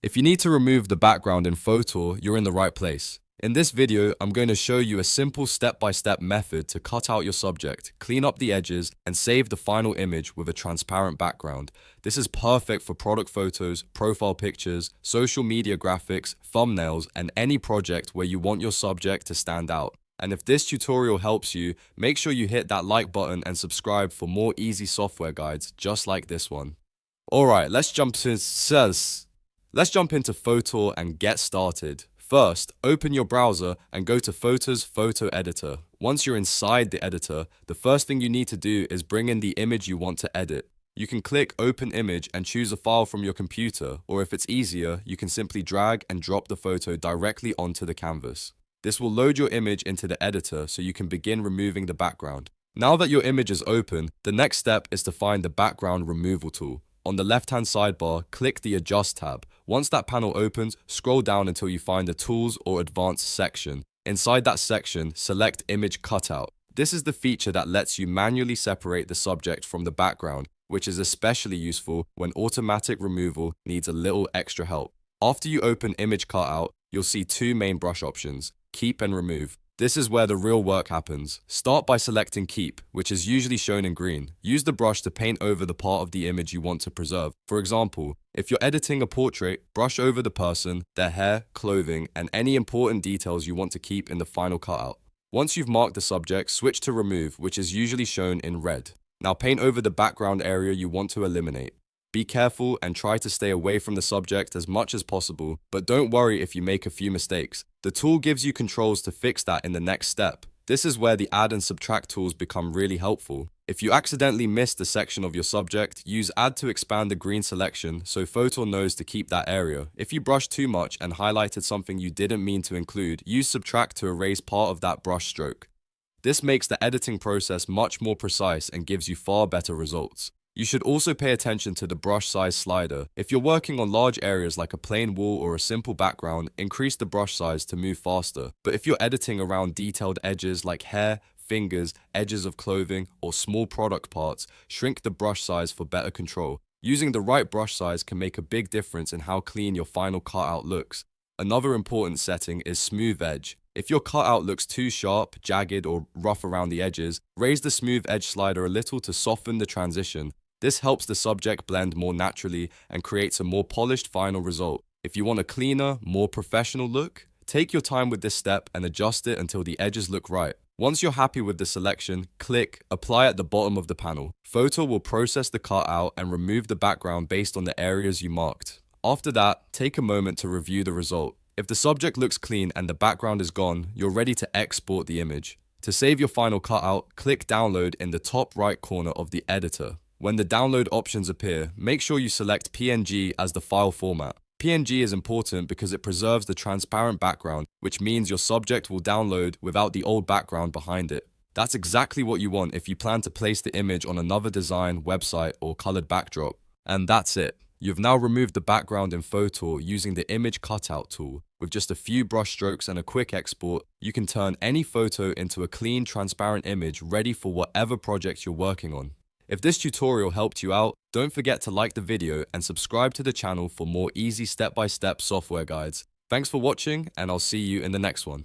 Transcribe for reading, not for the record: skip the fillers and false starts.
If you need to remove the background in Fotor, you're in the right place. In this video, I'm going to show you a simple step-by-step method to cut out your subject, clean up the edges, and save the final image with a transparent background. This is perfect for product photos, profile pictures, social media graphics, thumbnails, and any project where you want your subject to stand out. And if this tutorial helps you, make sure you hit that like button and subscribe for more easy software guides just like this one. Alright, let's jump into Fotor and get started. First, open your browser and go to Fotor's photo editor. Once you're inside the editor, the first thing you need to do is bring in the image you want to edit. You can click Open Image and choose a file from your computer, or if it's easier, you can simply drag and drop the photo directly onto the canvas. This will load your image into the editor so you can begin removing the background. Now that your image is open, the next step is to find the background removal tool. On the left-hand sidebar, click the Adjust tab. Once that panel opens, scroll down until you find the Tools or Advanced section. Inside that section, select Image Cutout. This is the feature that lets you manually separate the subject from the background, which is especially useful when automatic removal needs a little extra help. After you open Image Cutout, you'll see two main brush options: Keep and Remove. This is where the real work happens. Start by selecting Keep, which is usually shown in green. Use the brush to paint over the part of the image you want to preserve. For example, if you're editing a portrait, brush over the person, their hair, clothing, and any important details you want to keep in the final cutout. Once you've marked the subject, switch to Remove, which is usually shown in red. Now paint over the background area you want to eliminate. Be careful and try to stay away from the subject as much as possible, but don't worry if you make a few mistakes. The tool gives you controls to fix that in the next step. This is where the Add and Subtract tools become really helpful. If you accidentally missed a section of your subject, use Add to expand the green selection so Fotor knows to keep that area. If you brushed too much and highlighted something you didn't mean to include, use Subtract to erase part of that brush stroke. This makes the editing process much more precise and gives you far better results. You should also pay attention to the brush size slider. If you're working on large areas like a plain wall or a simple background, increase the brush size to move faster. But if you're editing around detailed edges like hair, fingers, edges of clothing, or small product parts, shrink the brush size for better control. Using the right brush size can make a big difference in how clean your final cutout looks. Another important setting is Smooth Edge. If your cutout looks too sharp, jagged, or rough around the edges, raise the Smooth Edge slider a little to soften the transition. This helps the subject blend more naturally and creates a more polished final result. If you want a cleaner, more professional look, take your time with this step and adjust it until the edges look right. Once you're happy with the selection, click Apply at the bottom of the panel. Fotor will process the cutout and remove the background based on the areas you marked. After that, take a moment to review the result. If the subject looks clean and the background is gone, you're ready to export the image. To save your final cutout, click Download in the top right corner of the editor. When the download options appear, make sure you select PNG as the file format. PNG is important because it preserves the transparent background, which means your subject will download without the old background behind it. That's exactly what you want if you plan to place the image on another design, website, or colored backdrop. And that's it. You've now removed the background in Fotor using the Image Cutout tool. With just a few brush strokes and a quick export, you can turn any photo into a clean, transparent image ready for whatever project you're working on. If this tutorial helped you out, don't forget to like the video and subscribe to the channel for more easy step-by-step software guides. Thanks for watching, and I'll see you in the next one.